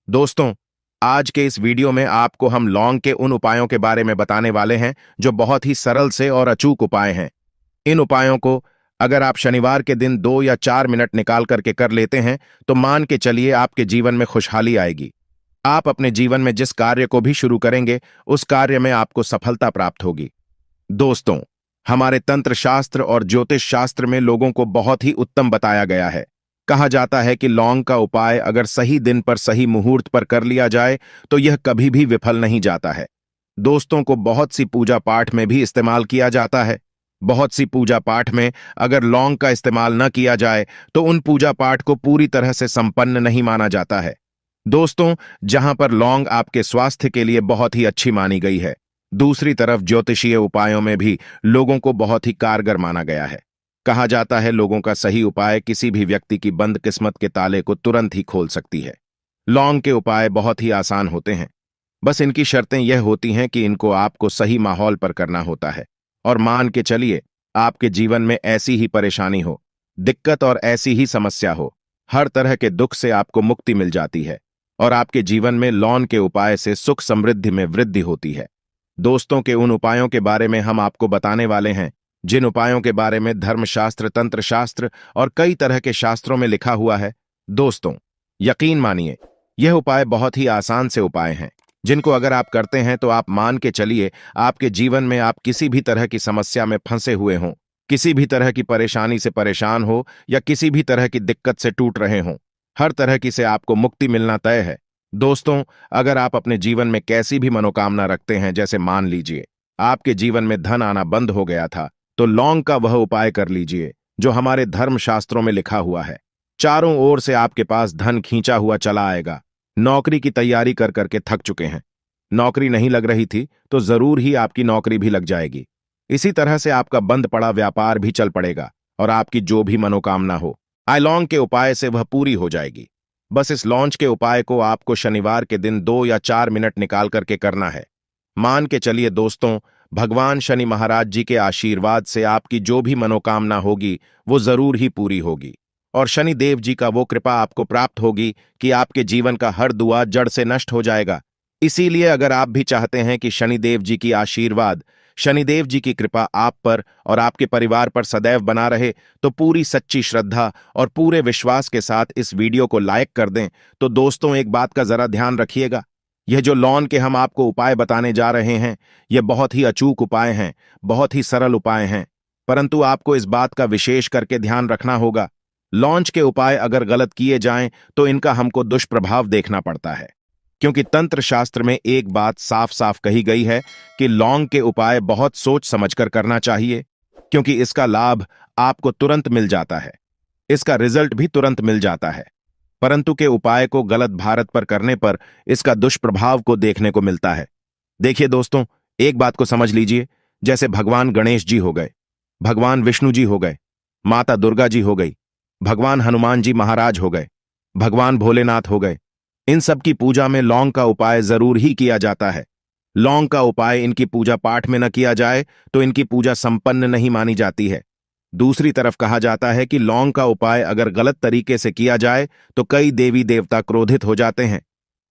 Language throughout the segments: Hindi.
दोस्तों, आज के इस वीडियो में आपको हम लौंग के उन उपायों के बारे में बताने वाले हैं जो बहुत ही सरल से और अचूक उपाय हैं। इन उपायों को अगर आप शनिवार के दिन 2 या 4 मिनट निकाल करके कर लेते हैं तो मान के चलिए आपके जीवन में खुशहाली आएगी। आप अपने जीवन में जिस कार्य को भी शुरू करेंगे उस कार्य में आपको सफलता प्राप्त होगी। दोस्तों, हमारे तंत्र शास्त्र और ज्योतिष शास्त्र में लोगों को बहुत ही उत्तम बताया गया है। कहा जाता है कि लौंग का उपाय अगर सही दिन पर सही मुहूर्त पर कर लिया जाए तो यह कभी भी विफल नहीं जाता है। दोस्तों को बहुत सी पूजा पाठ में भी इस्तेमाल किया जाता है। बहुत सी पूजा पाठ में अगर लौंग का इस्तेमाल न किया जाए तो उन पूजा पाठ को पूरी तरह से संपन्न नहीं माना जाता है। दोस्तों, जहां पर लौंग आपके स्वास्थ्य के लिए बहुत ही अच्छी मानी गई है, दूसरी तरफ ज्योतिषीय उपायों में भी लोगों को बहुत ही कारगर माना गया है। कहा जाता है लोगों का सही उपाय किसी भी व्यक्ति की बंद किस्मत के ताले को तुरंत ही खोल सकती है। लौंग के उपाय बहुत ही आसान होते हैं। बस इनकी शर्तें यह होती हैं कि इनको आपको सही माहौल पर करना होता है। और मान के चलिए आपके जीवन में ऐसी ही परेशानी हो, दिक्कत और ऐसी ही समस्या हो, हर तरह के दुख से आपको मुक्ति मिल जाती है और आपके जीवन में लौंग के उपाय से सुख समृद्धि में वृद्धि होती है। दोस्तों के उन उपायों के बारे में हम आपको बताने वाले हैं जिन उपायों के बारे में धर्मशास्त्र, तंत्र शास्त्र और कई तरह के शास्त्रों में लिखा हुआ है। दोस्तों, यकीन मानिए यह उपाय बहुत ही आसान से उपाय हैं जिनको अगर आप करते हैं तो आप मान के चलिए आपके जीवन में आप किसी भी तरह की समस्या में फंसे हुए हों, किसी भी तरह की परेशानी से परेशान हो या किसी भी तरह की दिक्कत से टूट रहे हों, हर तरह की से आपको मुक्ति मिलना तय है। दोस्तों, अगर आप अपने जीवन में कैसी भी मनोकामना रखते हैं, जैसे मान लीजिए आपके जीवन में धन आना बंद हो गया था, तो लौंग का वह उपाय कर लीजिए जो हमारे धर्म शास्त्रों में लिखा हुआ है। चारों ओर से आपके पास धन खींचा हुआ चला आएगा। नौकरी की तैयारी कर करके थक चुके हैं, नौकरी नहीं लग रही थी तो जरूर ही आपकी नौकरी भी लग जाएगी। इसी तरह से आपका बंद पड़ा व्यापार भी चल पड़ेगा और आपकी जो भी मनोकामना हो लौंग के उपाय से वह पूरी हो जाएगी। बस इस लौंग के उपाय को आपको शनिवार के दिन 2 या 4 मिनट निकाल करके करना है। मान के चलिए दोस्तों, भगवान शनि महाराज जी के आशीर्वाद से आपकी जो भी मनोकामना होगी वो जरूर ही पूरी होगी और शनि देव जी का वो कृपा आपको प्राप्त होगी कि आपके जीवन का हर दुआ जड़ से नष्ट हो जाएगा। इसीलिए अगर आप भी चाहते हैं कि शनिदेव जी की आशीर्वाद, शनिदेव जी की कृपा आप पर और आपके परिवार पर सदैव बना रहे, तो पूरी सच्ची श्रद्धा और पूरे विश्वास के साथ इस वीडियो को लाइक कर दें। तो दोस्तों, एक बात का जरा ध्यान रखिएगा, यह जो लौंग के हम आपको उपाय बताने जा रहे हैं यह बहुत ही अचूक उपाय हैं, बहुत ही सरल उपाय हैं, परंतु आपको इस बात का विशेष करके ध्यान रखना होगा। लौंग के उपाय अगर गलत किए जाएं तो इनका हमको दुष्प्रभाव देखना पड़ता है, क्योंकि तंत्र शास्त्र में एक बात साफ साफ कही गई है कि लौंग के उपाय बहुत सोच समझकर करना चाहिए, क्योंकि इसका लाभ आपको तुरंत मिल जाता है, इसका रिजल्ट भी तुरंत मिल जाता है, परंतु के उपाय को गलत भारत पर करने पर इसका दुष्प्रभाव को देखने को मिलता है। देखिए दोस्तों, एक बात को समझ लीजिए, जैसे भगवान गणेश जी हो गए, भगवान विष्णु जी हो गए, माता दुर्गा जी हो गई, भगवान हनुमान जी महाराज हो गए, भगवान भोलेनाथ हो गए, इन सब की पूजा में लौंग का उपाय जरूर ही किया जाता है। लौंग का उपाय इनकी पूजा पाठ में न किया जाए तो इनकी पूजा संपन्न नहीं मानी जाती है। दूसरी तरफ कहा जाता है कि लौंग का उपाय अगर गलत तरीके से किया जाए तो कई देवी देवता क्रोधित हो जाते हैं।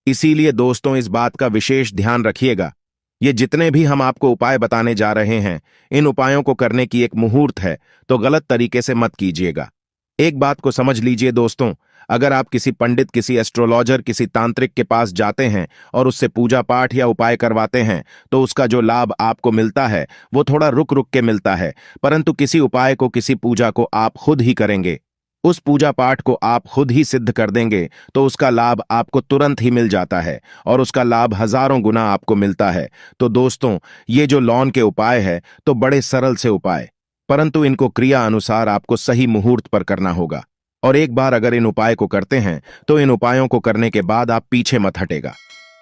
इसीलिए दोस्तों, इस बात का विशेष ध्यान रखिएगा। ये जितने भी हम आपको उपाय बताने जा रहे हैं, इन उपायों को करने की एक मुहूर्त है, तो गलत तरीके से मत कीजिएगा। एक बात को समझ लीजिए दोस्तों, अगर आप किसी पंडित, किसी एस्ट्रोलॉजर, किसी तांत्रिक के पास जाते हैं और उससे पूजा पाठ या उपाय करवाते हैं तो उसका जो लाभ आपको मिलता है वो थोड़ा रुक रुक के मिलता है, परंतु किसी उपाय को, किसी पूजा को आप खुद ही करेंगे, उस पूजा पाठ को आप खुद ही सिद्ध कर देंगे तो उसका लाभ आपको तुरंत ही मिल जाता है और उसका लाभ हजारों गुना आपको मिलता है। तो दोस्तों, ये जो लौंग के उपाय है तो बड़े सरल से उपाय, परंतु इनको क्रिया अनुसार आपको सही मुहूर्त पर करना होगा। और एक बार अगर इन उपाय को करते हैं तो इन उपायों को करने के बाद आप पीछे मत हटेगा।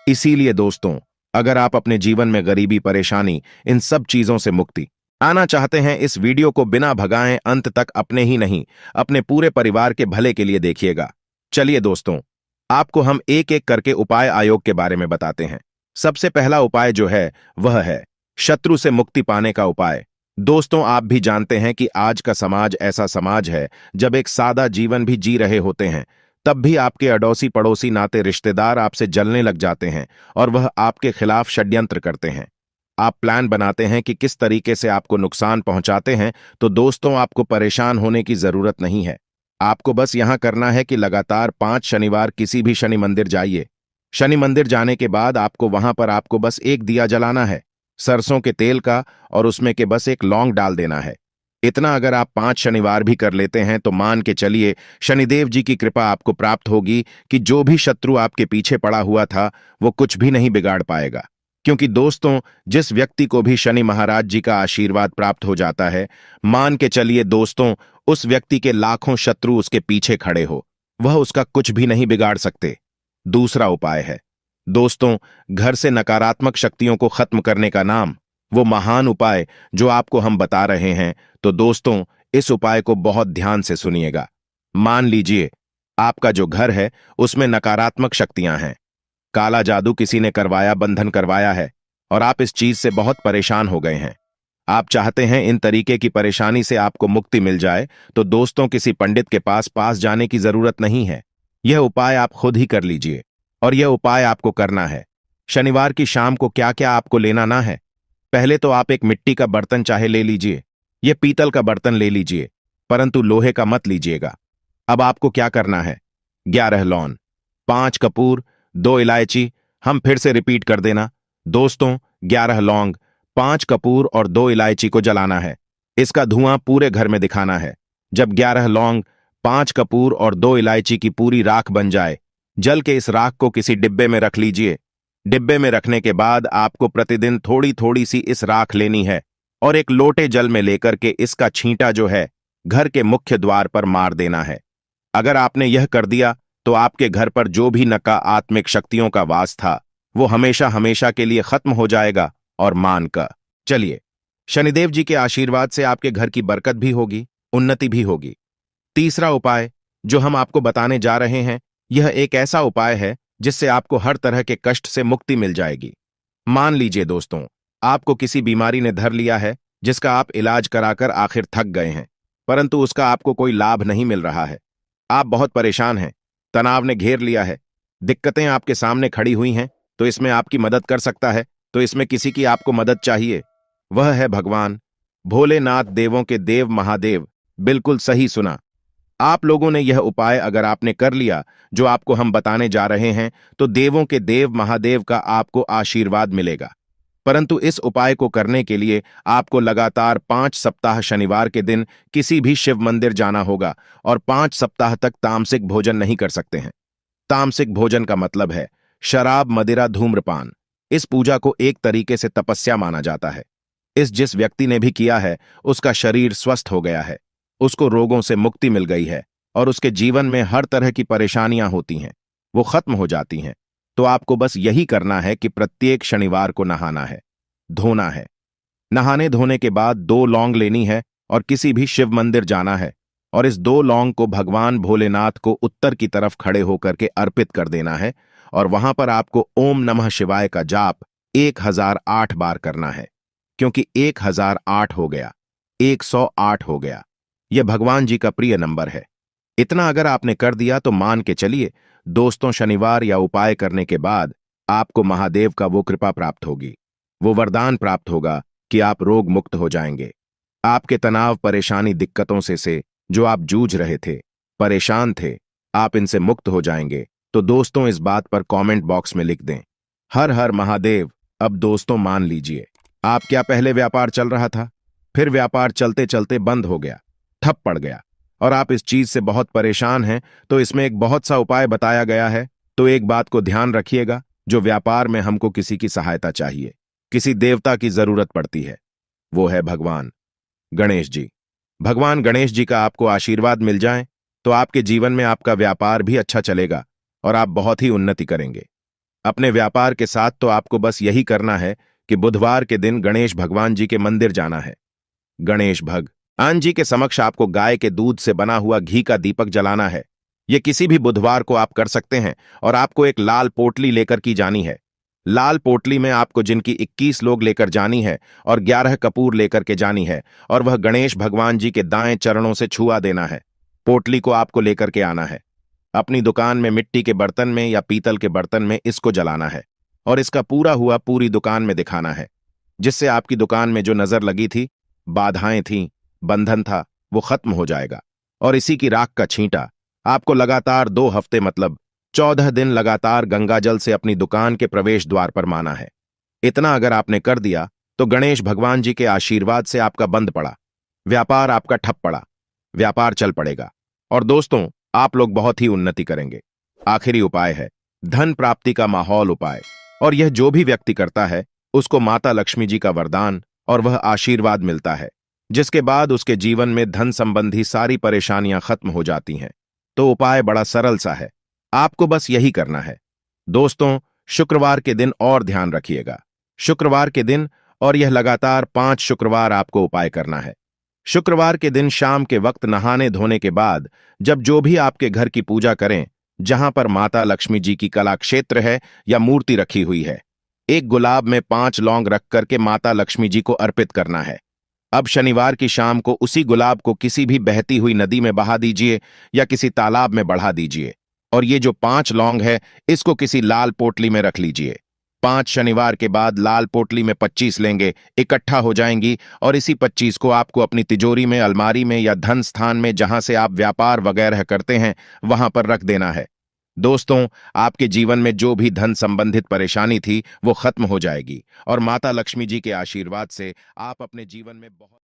इसीलिए दोस्तों, अगर आप अपने जीवन में गरीबी, परेशानी, इन सब चीजों से मुक्ति आना चाहते हैं, इस वीडियो को बिना भगाएं अंत तक अपने ही नहीं, अपने पूरे परिवार के भले के लिए देखिएगा। चलिए दोस्तों, आपको हम एक एक करके उपाय आयोग के बारे में बताते हैं। सबसे पहला उपाय जो है वह है शत्रु से मुक्ति पाने का उपाय। दोस्तों, आप भी जानते हैं कि आज का समाज ऐसा समाज है जब एक सादा जीवन भी जी रहे होते हैं तब भी आपके अड़ोसी पड़ोसी नाते रिश्तेदार आपसे जलने लग जाते हैं और वह आपके खिलाफ षड्यंत्र करते हैं। आप प्लान बनाते हैं कि किस तरीके से आपको नुकसान पहुंचाते हैं, तो दोस्तों आपको परेशान होने की जरूरत नहीं है। आपको बस यहां करना है कि लगातार 5 शनिवार किसी भी शनि मंदिर जाइए। शनि मंदिर जाने के बाद आपको वहां पर आपको बस एक दिया जलाना है, सरसों के तेल का, और उसमें के बस एक लौंग डाल देना है। इतना अगर आप 5 शनिवार भी कर लेते हैं तो मान के चलिए शनिदेव जी की कृपा आपको प्राप्त होगी कि जो भी शत्रु आपके पीछे पड़ा हुआ था वो कुछ भी नहीं बिगाड़ पाएगा। क्योंकि दोस्तों, जिस व्यक्ति को भी शनि महाराज जी का आशीर्वाद प्राप्त हो जाता है, मान के चलिए दोस्तों, उस व्यक्ति के लाखों शत्रु उसके पीछे खड़े हो, वह उसका कुछ भी नहीं बिगाड़ सकते। दूसरा उपाय है दोस्तों, घर से नकारात्मक शक्तियों को खत्म करने का नाम, वो महान उपाय जो आपको हम बता रहे हैं। तो दोस्तों, इस उपाय को बहुत ध्यान से सुनिएगा। मान लीजिए आपका जो घर है उसमें नकारात्मक शक्तियां हैं, काला जादू किसी ने करवाया, बंधन करवाया है, और आप इस चीज से बहुत परेशान हो गए हैं। आप चाहते हैं इन तरीके की परेशानी से आपको मुक्ति मिल जाए, तो दोस्तों किसी पंडित के पास जाने की जरूरत नहीं है। यह उपाय आप खुद ही कर लीजिए, और यह उपाय आपको करना है। शनिवार की शाम को क्या क्या आपको लेना ना है, पहले तो आप एक मिट्टी का बर्तन चाहे ले लीजिए, यह पीतल का बर्तन ले लीजिए, परंतु लोहे का मत लीजिएगा। अब आपको क्या करना है, 11 लौंग, 5 कपूर, 2 इलायची। हम फिर से रिपीट कर देना दोस्तों, 11 लौंग, 5 कपूर और 2 इलायची को जलाना है। इसका धुआं पूरे घर में दिखाना है। जब 11 लौंग, 5 कपूर और 2 इलायची की पूरी राख बन जाए, जल के इस राख को किसी डिब्बे में रख लीजिए। डिब्बे में रखने के बाद आपको प्रतिदिन थोड़ी थोड़ी सी इस राख लेनी है और एक लोटे जल में लेकर के इसका छींटा जो है घर के मुख्य द्वार पर मार देना है। अगर आपने यह कर दिया तो आपके घर पर जो भी नकारात्मक शक्तियों का वास था वो हमेशा हमेशा के लिए खत्म हो जाएगा। और मान कर चलिए, शनिदेव जी के आशीर्वाद से आपके घर की बरकत भी होगी, उन्नति भी होगी। तीसरा उपाय जो हम आपको बताने जा रहे हैं, यह एक ऐसा उपाय है जिससे आपको हर तरह के कष्ट से मुक्ति मिल जाएगी। मान लीजिए दोस्तों, आपको किसी बीमारी ने धर लिया है जिसका आप इलाज कराकर आखिर थक गए हैं, परंतु उसका आपको कोई लाभ नहीं मिल रहा है। आप बहुत परेशान हैं, तनाव ने घेर लिया है, दिक्कतें आपके सामने खड़ी हुई हैं, तो इसमें आपकी मदद कर सकता है। तो इसमें किसी की आपको मदद चाहिए, वह है भगवान भोलेनाथ, देवों के देव महादेव। बिल्कुल सही सुना। आप लोगों ने यह उपाय अगर आपने कर लिया जो आपको हम बताने जा रहे हैं, तो देवों के देव महादेव का आपको आशीर्वाद मिलेगा। परंतु इस उपाय को करने के लिए आपको लगातार 5 सप्ताह शनिवार के दिन किसी भी शिव मंदिर जाना होगा और 5 सप्ताह तक तामसिक भोजन नहीं कर सकते हैं। तामसिक भोजन का मतलब है शराब, मदिरा, धूम्रपान। इस पूजा को एक तरीके से तपस्या माना जाता है। जिस व्यक्ति ने भी किया है उसका शरीर स्वस्थ हो गया है, उसको रोगों से मुक्ति मिल गई है और उसके जीवन में हर तरह की परेशानियां होती हैं वो खत्म हो जाती हैं। तो आपको बस यही करना है कि प्रत्येक शनिवार को नहाना है, धोना है। नहाने धोने के बाद 2 लौंग लेनी है और किसी भी शिव मंदिर जाना है और इस 2 लौंग को भगवान भोलेनाथ को उत्तर की तरफ खड़े होकर के अर्पित कर देना है और वहां पर आपको ओम नमः शिवाय का जाप 1008 बार करना है। क्योंकि 1008 हो गया, 108 हो गया, यह भगवान जी का प्रिय नंबर है। इतना अगर आपने कर दिया तो मान के चलिए दोस्तों, शनिवार या उपाय करने के बाद आपको महादेव का वो कृपा प्राप्त होगी, वो वरदान प्राप्त होगा कि आप रोग मुक्त हो जाएंगे। आपके तनाव, परेशानी, दिक्कतों से जो आप जूझ रहे थे, परेशान थे, आप इनसे मुक्त हो जाएंगे। तो दोस्तों, इस बात पर कमेंट बॉक्स में लिख दें, हर हर महादेव। अब दोस्तों मान लीजिए, आप क्या पहले व्यापार चल रहा था, फिर व्यापार चलते चलते बंद हो गया, ठप पड़ गया और आप इस चीज से बहुत परेशान हैं, तो इसमें एक बहुत सा उपाय बताया गया है। तो एक बात को ध्यान रखिएगा, जो व्यापार में हमको किसी की सहायता चाहिए, किसी देवता की जरूरत पड़ती है, वो है भगवान गणेश जी। भगवान गणेश जी का आपको आशीर्वाद मिल जाए तो आपके जीवन में आपका व्यापार भी अच्छा चलेगा और आप बहुत ही उन्नति करेंगे अपने व्यापार के साथ। तो आपको बस यही करना है कि बुधवार के दिन गणेश भगवान जी के मंदिर जाना है। गणेश भगवान जी के समक्ष आपको गाय के दूध से बना हुआ घी का दीपक जलाना है। यह किसी भी बुधवार को आप कर सकते हैं और आपको एक लाल पोटली लेकर की जानी है। लाल पोटली में आपको जिनकी 21 लोग लेकर जानी है और 11 कपूर लेकर के जानी है और वह गणेश भगवान जी के दाएं चरणों से छुआ देना है। पोटली को आपको लेकर के आना है। अपनी दुकान में मिट्टी के बर्तन में या पीतल के बर्तन में इसको जलाना है और इसका पूरा हुआ पूरी दुकान में दिखाना है, जिससे आपकी दुकान में जो नजर लगी थी, बाधाएं थीं, बंधन था, वो खत्म हो जाएगा। और इसी की राख का छींटा आपको लगातार 2 हफ्ते मतलब 14 दिन लगातार गंगाजल से अपनी दुकान के प्रवेश द्वार पर माना है। इतना अगर आपने कर दिया तो गणेश भगवान जी के आशीर्वाद से आपका बंद पड़ा व्यापार आपका ठप पड़ा व्यापार चल पड़ेगा और दोस्तों आप लोग बहुत ही उन्नति करेंगे। आखिरी उपाय है धन प्राप्ति का माहौल उपाय, और यह जो भी व्यक्ति करता है उसको माता लक्ष्मी जी का वरदान और वह आशीर्वाद मिलता है, जिसके बाद उसके जीवन में धन संबंधी सारी परेशानियां खत्म हो जाती हैं। तो उपाय बड़ा सरल सा है, आपको बस यही करना है। दोस्तों, शुक्रवार के दिन और ध्यान रखिएगा, शुक्रवार के दिन और यह लगातार 5 शुक्रवार आपको उपाय करना है। शुक्रवार के दिन शाम के वक्त नहाने धोने के बाद जब जो भी आपके घर की पूजा करें, जहां पर माता लक्ष्मी जी की कला क्षेत्र है या मूर्ति रखी हुई है, एक गुलाब में 5 लौंग रख करके माता लक्ष्मी जी को अर्पित करना है। अब शनिवार की शाम को उसी गुलाब को किसी भी बहती हुई नदी में बहा दीजिए या किसी तालाब में बढ़ा दीजिए, और ये जो 5 लौंग है इसको किसी लाल पोटली में रख लीजिए। 5 शनिवार के बाद लाल पोटली में 25 लेंगे, इकट्ठा हो जाएंगी, और इसी 25 को आपको अपनी तिजोरी में, अलमारी में या धन स्थान में जहां से आप व्यापार वगैरह करते हैं वहां पर रख देना है। दोस्तों, आपके जीवन में जो भी धन संबंधित परेशानी थी वो खत्म हो जाएगी और माता लक्ष्मी जी के आशीर्वाद से आप अपने जीवन में बहुत